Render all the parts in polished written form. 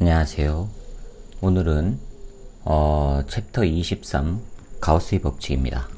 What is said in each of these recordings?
안녕하세요. 오늘은 챕터 23 가우스의 법칙입니다.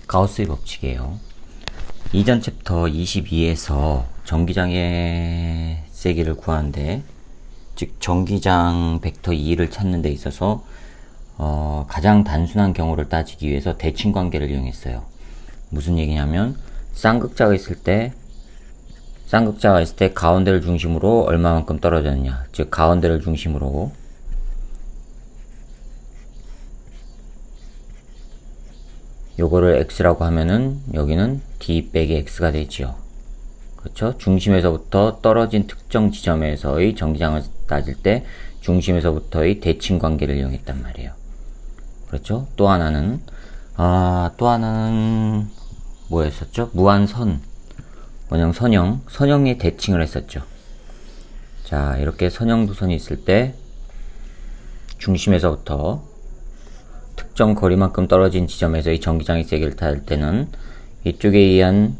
가우스의 법칙이에요. 이전 챕터 22에서 전기장의 세기를 구하는데, 즉 전기장 벡터 2를 찾는 데 있어서 가장 단순한 경우를 따지기 위해서 대칭 관계를 이용했어요. 무슨 얘기냐면 쌍극자가 있을 때 가운데를 중심으로 얼마만큼 떨어졌느냐, 즉 가운데를 중심으로 요거를 x라고 하면은 여기는 d 빼기 x가 되지요. 그렇죠? 중심에서부터 떨어진 특정 지점에서의 전기장을 따질 때 중심에서부터의 대칭 관계를 이용했단 말이에요. 그렇죠? 또 하나는 뭐였었죠? 무한선, 원형 선형의 대칭을 했었죠. 자, 이렇게 선형도선이 있을 때 중심에서부터 특정 거리만큼 떨어진 지점에서의 전기장의 세기를 따질 때는 이쪽에 의한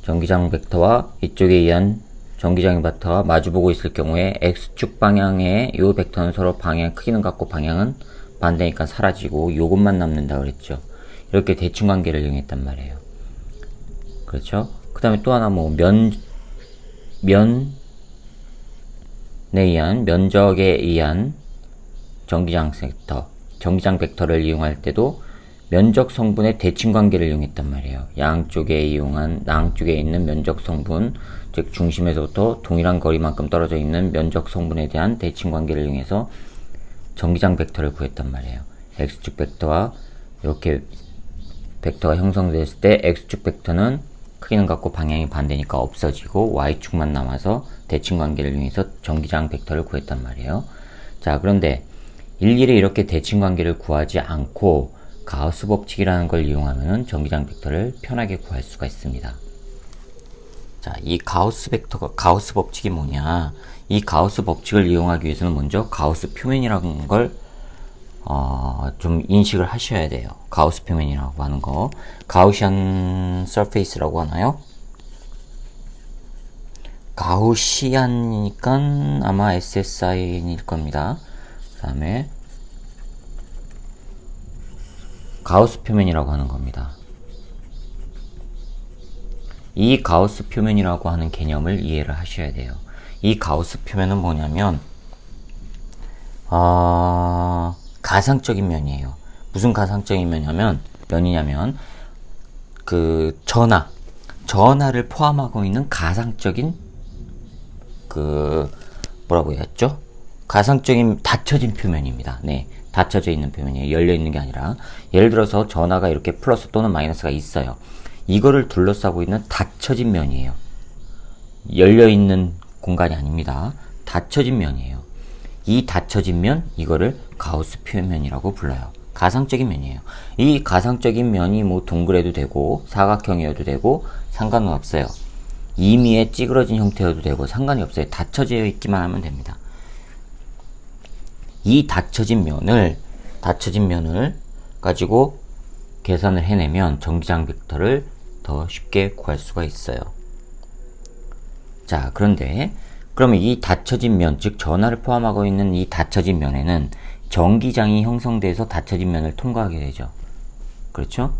전기장 벡터와 이쪽에 의한 전기장의 벡터가 마주보고 있을 경우에 x축 방향의 요 벡터는 서로 방향 크기는 같고 방향은 반대니까 사라지고 요것만 남는다 그랬죠. 이렇게 대칭 관계를 이용했단 말이에요. 그렇죠? 그 다음에 또 하나 면적에 의한 전기장 벡터를 이용할 때도 면적 성분의 대칭 관계를 이용했단 말이에요. 양쪽에 있는 면적 성분, 즉 중심에서부터 동일한 거리만큼 떨어져 있는 면적 성분에 대한 대칭 관계를 이용해서 전기장 벡터를 구했단 말이에요. x축 벡터와 이렇게 벡터가 형성됐을 때 x축 벡터는 크기는 같고 방향이 반대니까 없어지고 y축만 남아서 대칭 관계를 이용해서 전기장 벡터를 구했단 말이에요. 자, 그런데 일일이 이렇게 대칭 관계를 구하지 않고 가우스 법칙이라는 걸 이용하면 전기장 벡터를 편하게 구할 수가 있습니다. 자, 이 가우스 법칙이 뭐냐? 이 가우스 법칙을 이용하기 위해서는 먼저 가우스 표면이라는 걸 좀 인식을 하셔야 돼요. 가우스 표면이라고 하는 거, 가우시안 서페이스라고 하나요? 가우시안이니까 아마 SSIN일 겁니다. 그 다음에 가우스 표면이라고 하는 겁니다. 이 가우스 표면이라고 하는 개념을 이해를 하셔야 돼요. 이 가우스 표면은 뭐냐면 가상적인 면이에요. 무슨 가상적인 면이냐면 그 전하를 포함하고 있는 가상적인 뭐라고 했죠? 가상적인 닫혀진 표면입니다. 네, 닫혀져 있는 표면이에요. 열려 있는 게 아니라, 예를 들어서 전하가 이렇게 플러스 또는 마이너스가 있어요. 이거를 둘러싸고 있는 닫혀진 면이에요. 열려 있는 공간이 아닙니다. 닫혀진 면이에요. 이 닫혀진 면, 이거를 가우스 표면이라고 불러요. 가상적인 면이에요. 이 가상적인 면이 뭐 둥그레도 되고 사각형이어도 되고 상관은 없어요. 임의의 찌그러진 형태여도 되고 상관이 없어요. 닫혀져 있기만 하면 됩니다. 이 닫혀진 면을 가지고 계산을 해내면 전기장 벡터를 더 쉽게 구할 수가 있어요. 자, 그러면 이 닫혀진 면, 즉 전하를 포함하고 있는 이 닫혀진 면에는 전기장이 형성돼서 닫혀진 면을 통과하게 되죠. 그렇죠?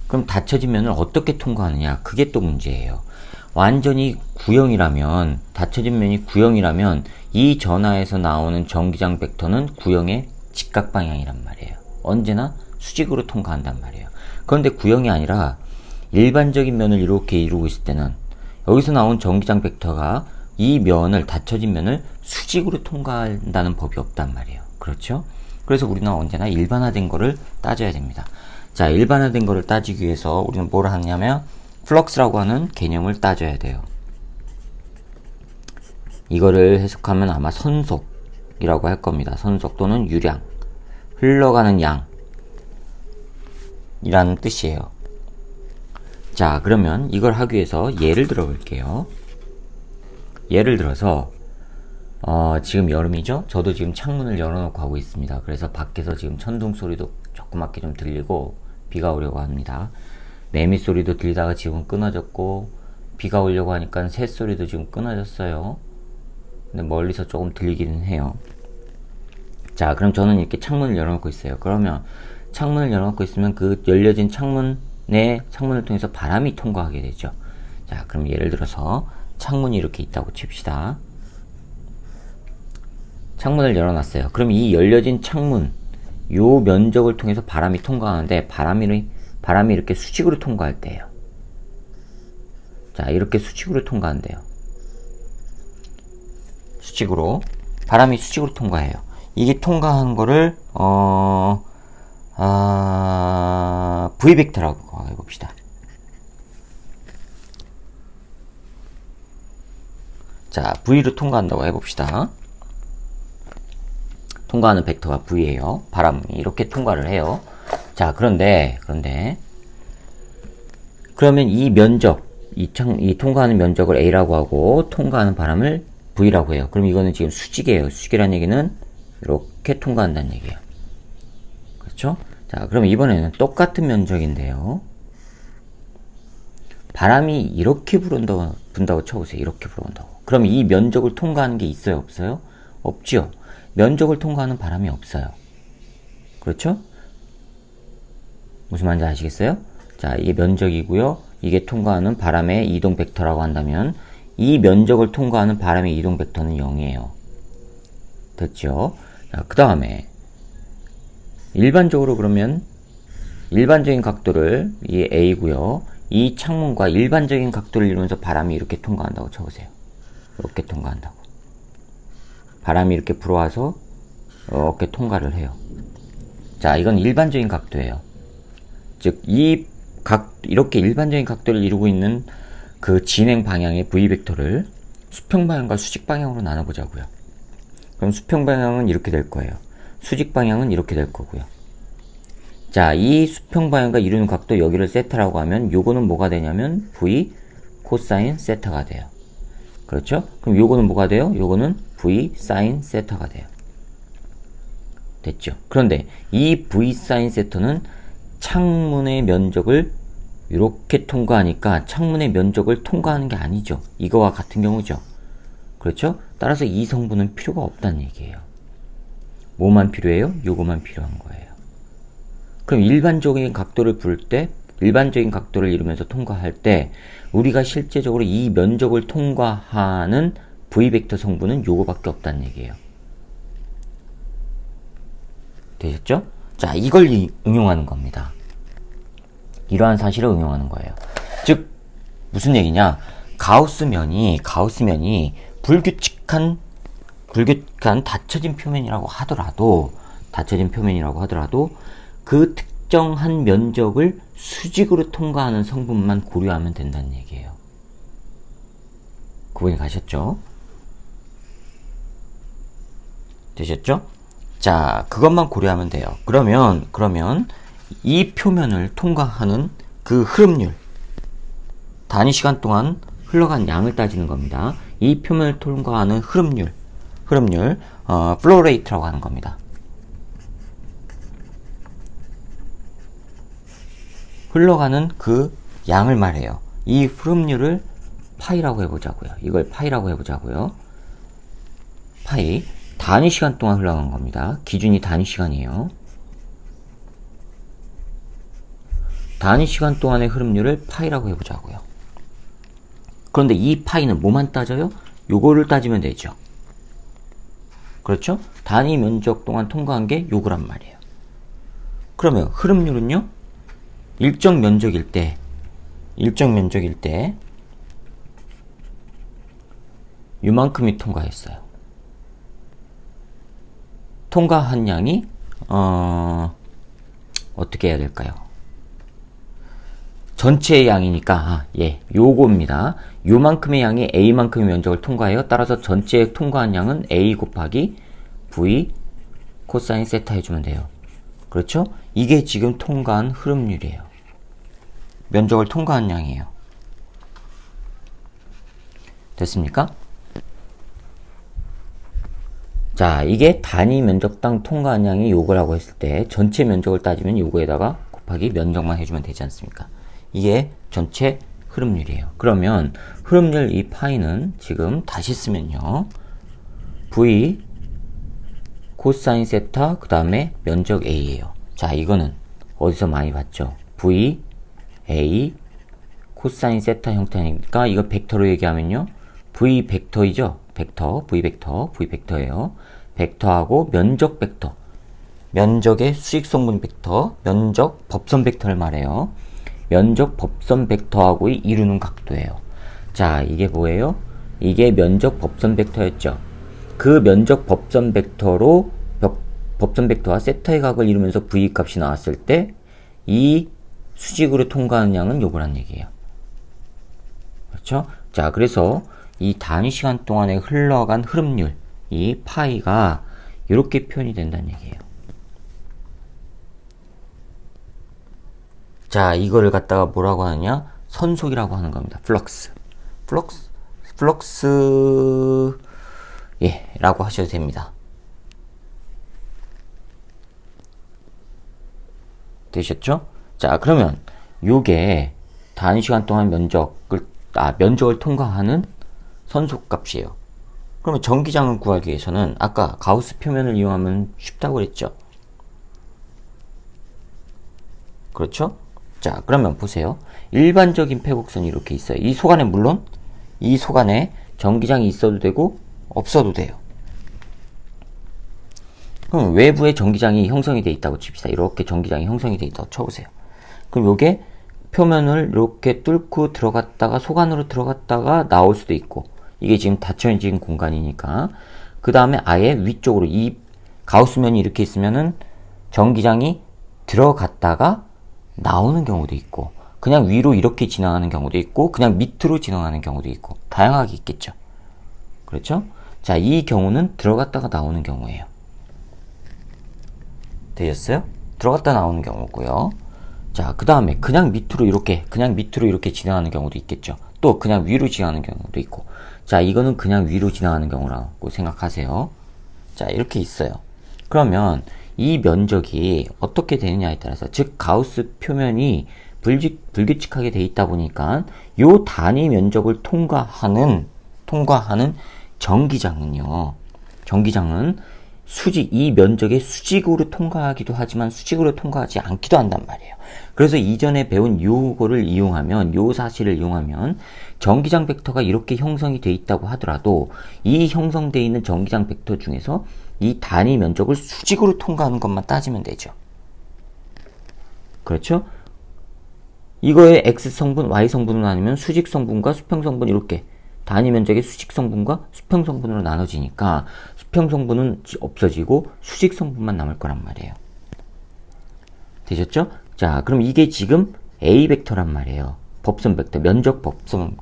그럼 닫혀진 면을 어떻게 통과하느냐? 그게 또 문제예요. 완전히 구형이라면, 닫혀진 면이 구형이라면 이 전하에서 나오는 전기장 벡터는 구형의 직각 방향이란 말이에요. 언제나 수직으로 통과한단 말이에요. 그런데 구형이 아니라 일반적인 면을 이렇게 이루고 있을 때는 여기서 나온 전기장 벡터가 이 면을, 닫혀진 면을 수직으로 통과한다는 법이 없단 말이에요. 그렇죠? 그래서 우리는 언제나 일반화된 거를 따져야 됩니다. 자, 일반화된 거를 따지기 위해서 우리는 뭘 하냐면 플럭스라고 하는 개념을 따져야 돼요. 이거를 해석하면 아마 선속이라고 할 겁니다. 선속 또는 유량, 흘러가는 양이라는 뜻이에요. 자, 그러면 이걸 하기 위해서 예를 들어 볼게요. 예를 들어서 지금 여름이죠? 저도 지금 창문을 열어놓고 하고 있습니다. 그래서 밖에서 지금 천둥 소리도 조그맣게 좀 들리고 비가 오려고 합니다. 매미 소리도 들리다가 지금 끊어졌고, 비가 오려고 하니까 새 소리도 지금 끊어졌어요. 근데 멀리서 조금 들리기는 해요. 자, 그럼 저는 이렇게 창문을 열어놓고 있어요. 그러면 창문을 열어놓고 있으면 그 열려진 창문을 통해서 바람이 통과하게 되죠. 자, 그럼 예를 들어서 창문이 이렇게 있다고 칩시다. 창문을 열어놨어요. 그럼 이 열려진 창문, 요 면적을 통해서 바람이 통과하는데, 바람이 이렇게 수직으로 통과할 때예요. 자, 이렇게 수직으로 통과한대요. 바람이 수직으로 통과해요. 이게 통과한 거를 V 벡터라고 해봅시다. 자, V로 통과한다고 해봅시다. 통과하는 벡터가 V예요. 바람이 이렇게 통과를 해요. 자, 그러면 이 면적, 이 통과하는 면적을 A라고 하고, 통과하는 바람을 V라고 해요. 그럼 이거는 지금 수직이에요. 수직이라는 얘기는 이렇게 통과한다는 얘기예요. 그렇죠? 자, 그럼 이번에는 똑같은 면적인데요. 바람이 이렇게 분다고 쳐보세요. 이렇게 불어온다고. 그럼 이 면적을 통과하는 게 있어요? 없어요? 없죠. 면적을 통과하는 바람이 없어요. 그렇죠? 무슨 말인지 아시겠어요? 자, 이게 면적이고요. 이게 통과하는 바람의 이동 벡터라고 한다면, 이 면적을 통과하는 바람의 이동 벡터는 0이에요. 됐죠? 자, 그 다음에 일반적으로 그러면 일반적인 각도를, 이게 A고요. 이 창문과 일반적인 각도를 이루면서 바람이 이렇게 통과한다고 쳐보세요. 이렇게 통과한다고. 바람이 이렇게 불어와서 이렇게 통과를 해요. 자, 이건 일반적인 각도예요. 즉, 이렇게 일반적인 각도를 이루고 있는 그 진행 방향의 V벡터를 수평 방향과 수직 방향으로 나눠보자고요. 그럼 수평 방향은 이렇게 될 거예요. 수직 방향은 이렇게 될 거고요. 자, 이 수평 방향과 이루는 각도, 여기를 세타라고 하면 요거는 뭐가 되냐면 V 코사인 세타가 돼요. 그렇죠? 그럼 요거는 뭐가 돼요? 요거는 V 사인 세타가 돼요. 됐죠? 그런데 이 V 사인 세타는 창문의 면적을 이렇게 통과하니까 창문의 면적을 통과하는 게 아니죠. 이거와 같은 경우죠. 그렇죠? 따라서 이 성분은 필요가 없다는 얘기예요. 뭐만 필요해요? 요거만 필요한 거예요. 그럼 일반적인 각도를 일반적인 각도를 이루면서 통과할 때 우리가 실제적으로 이 면적을 통과하는 V벡터 성분은 요거밖에 없다는 얘기예요. 되셨죠? 자, 이걸 응용하는 겁니다. 이러한 사실을 응용하는 거예요. 즉, 무슨 얘기냐? 가우스면이 불규칙한 닫혀진 표면이라고 하더라도 그 특정한 면적을 수직으로 통과하는 성분만 고려하면 된다는 얘기예요. 구분이 가셨죠? 되셨죠? 자, 그것만 고려하면 돼요. 그러면 이 표면을 통과하는 그 흐름률, 단위 시간 동안 흘러간 양을 따지는 겁니다. 이 표면을 통과하는 흐름률, 플로우 레이트라고 하는 겁니다. 흘러가는 그 양을 말해요. 이 흐름률을 파이라고 해보자고요. 이걸 파이라고 해보자고요. 파이, 단위 시간 동안 흘러간 겁니다. 기준이 단위 시간이에요. 단위 시간 동안의 흐름률을 파이라고 해보자고요. 그런데 이 파이는 뭐만 따져요? 요거를 따지면 되죠. 그렇죠? 단위 면적 동안 통과한 게 요거란 말이에요. 그러면 흐름률은요? 일정 면적일 때 요만큼이 통과했어요. 통과한 양이 어떻게 해야 될까요? 전체의 양이니까 요겁니다. 요만큼의 양이 A만큼의 면적을 통과해요. 따라서 전체에 통과한 양은 A 곱하기 V 코사인 세타 해주면 돼요. 그렇죠? 이게 지금 통과한 흐름률이에요. 면적을 통과한 양이에요. 됐습니까? 자, 이게 단위 면적당 통과한 양이 요거라고 했을 때 전체 면적을 따지면 요거에다가 곱하기 면적만 해주면 되지 않습니까? 이게 전체 흐름률이에요. 그러면 흐름률 이 파이는 지금 다시 쓰면요. V 코사인 세타 그 다음에 면적 A예요. 자, 이거는 어디서 많이 봤죠? V A 코사인 세타 형태니까 이거 벡터로 얘기하면요. V 벡터이죠? 벡터, V 벡터, V 벡터예요. 벡터하고 면적 벡터. 면적의 수직성분 벡터, 면적 법선 벡터를 말해요. 면적 법선 벡터하고 이루는 각도예요. 자, 이게 뭐예요? 이게 면적 법선 벡터였죠. 그 면적 법선 벡터로 법선 벡터와 세타의 각을 이루면서 V 값이 나왔을 때 이 수직으로 통과하는 양은 요거란 얘기예요. 그렇죠? 자, 그래서 이 단위 시간 동안에 흘러간 흐름률, 이 파이가 이렇게 표현이 된다는 얘기예요. 자, 이거를 갖다가 뭐라고 하느냐? 선속이라고 하는 겁니다. 플럭스. 예, 라고 하셔도 됩니다. 되셨죠? 자, 그러면 요게 단위 시간 동안 면적을 통과하는 선속값이에요. 그러면 전기장을 구하기 위해서는 아까 가우스 표면을 이용하면 쉽다고 그랬죠? 그렇죠? 자, 그러면 보세요. 일반적인 패곡선이 이렇게 있어요. 이 속안에 물론 이 속안에 전기장이 있어도 되고 없어도 돼요. 그럼 외부에 전기장이 형성이 되어 있다고 칩시다. 이렇게 전기장이 형성이 되어 있다고 쳐보세요. 그럼 요게 표면을 이렇게 뚫고 들어갔다가 속안으로 들어갔다가 나올 수도 있고, 이게 지금 닫혀진 공간이니까 그 다음에 아예 위쪽으로 이 가우스면이 이렇게 있으면은 전기장이 들어갔다가 나오는 경우도 있고, 그냥 위로 이렇게 지나가는 경우도 있고, 그냥 밑으로 지나가는 경우도 있고, 다양하게 있겠죠. 그렇죠? 자, 이 경우는 들어갔다가 나오는 경우예요. 되셨어요? 들어갔다 나오는 경우고요. 자, 그 다음에 그냥 밑으로 이렇게 지나가는 경우도 있겠죠. 또 그냥 위로 지나가는 경우도 있고. 자, 이거는 그냥 위로 지나가는 경우라고 생각하세요. 자, 이렇게 있어요. 그러면 이 면적이 어떻게 되느냐에 따라서, 즉 가우스 표면이 불규칙하게 돼 있다 보니까 요 단위 면적을 통과하는 전기장은 이 면적의 수직으로 통과하기도 하지만 수직으로 통과하지 않기도 한단 말이에요. 그래서 이전에 배운 요 사실을 이용하면 전기장 벡터가 이렇게 형성이 돼 있다고 하더라도 이 형성되어 있는 전기장 벡터 중에서 이 단위 면적을 수직으로 통과하는 것만 따지면 되죠. 그렇죠? 이거의 X성분, Y성분으로 나누면 수직성분과 수평성분, 이렇게 단위 면적의 수직성분과 수평성분으로 나눠지니까 수평성분은 없어지고 수직성분만 남을 거란 말이에요. 되셨죠? 자, 그럼 이게 지금 A 벡터란 말이에요. 법선 벡터, 면적 법선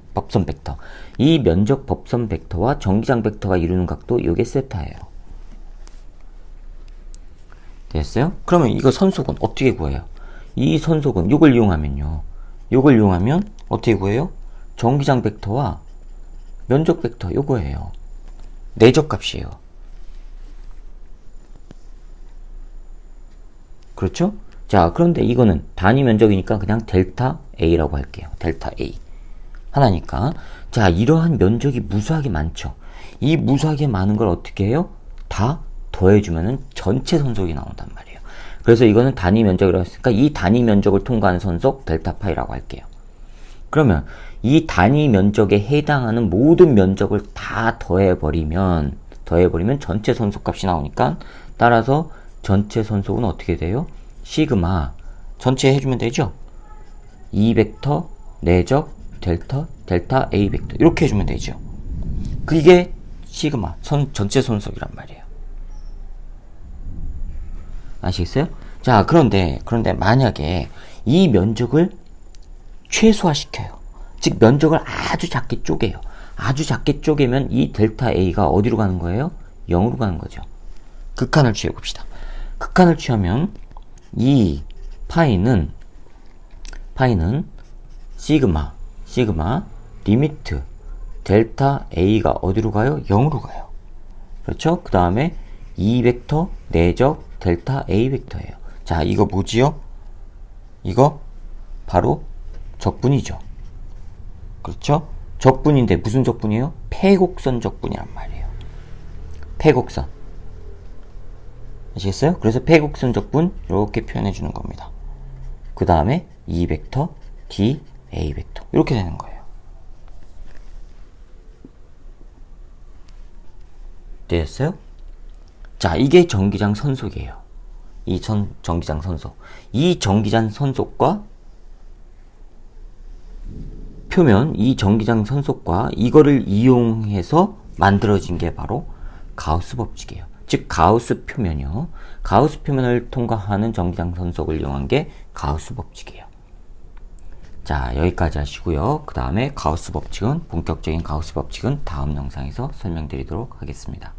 벡터. 이 면적 법선 벡터와 전기장 벡터가 이루는 각도, 이게 세타예요. 됐어요? 그러면 이거 선속은 어떻게 구해요? 이 선속은 요걸 이용하면 어떻게 구해요? 전기장 벡터와 면적 벡터, 요거예요. 내적 값이에요. 그렇죠? 자, 그런데 이거는 단위 면적이니까 그냥 델타 A라고 할게요. 델타 A. 하나니까. 자, 이러한 면적이 무수하게 많죠. 이 무수하게 많은 걸 어떻게 해요? 다 더해주면은 전체 선속이 나온단 말이에요. 그래서 이거는 단위 면적이라고 했으니까 이 단위 면적을 통과한 선속 델타 파이라고 할게요. 그러면 이 단위 면적에 해당하는 모든 면적을 다 더해버리면 전체 선속값이 나오니까, 따라서 전체 선속은 어떻게 돼요? 시그마 전체 해주면 되죠? E 벡터 내적 델타 A 벡터 이렇게 해주면 되죠. 그게 시그마 전체 선속이란 말이에요. 아시겠어요? 자, 그런데 만약에 이 면적을 최소화시켜요. 즉 면적을 아주 작게 쪼개요. 아주 작게 쪼개면 이 델타 A가 어디로 가는 거예요? 0으로 가는 거죠. 극한을 취해봅시다. 극한을 취하면 이 파이는 시그마 리미트 델타 A가 어디로 가요? 0으로 가요. 그렇죠? 그 다음에 E 벡터 내적 델타 A 벡터예요. 자, 이거 뭐지요? 이거 바로 적분이죠. 그렇죠? 적분인데 무슨 적분이에요? 패곡선 적분이란 말이에요. 패곡선. 아시겠어요? 그래서 패곡선 적분 이렇게 표현해 주는 겁니다. 그 다음에 E 벡터, D, A 벡터 이렇게 되는 거예요. 되셨어요? 자, 이게 전기장 선속이에요. 이 전기장 선속. 이 전기장 선속과 표면, 이 전기장 선속과 이거를 이용해서 만들어진 게 바로 가우스 법칙이에요. 즉 가우스 표면이요. 가우스 표면을 통과하는 전기장 선속을 이용한 게 가우스 법칙이에요. 자, 여기까지 하시고요. 그 다음에 가우스 법칙은, 본격적인 가우스 법칙은 다음 영상에서 설명드리도록 하겠습니다.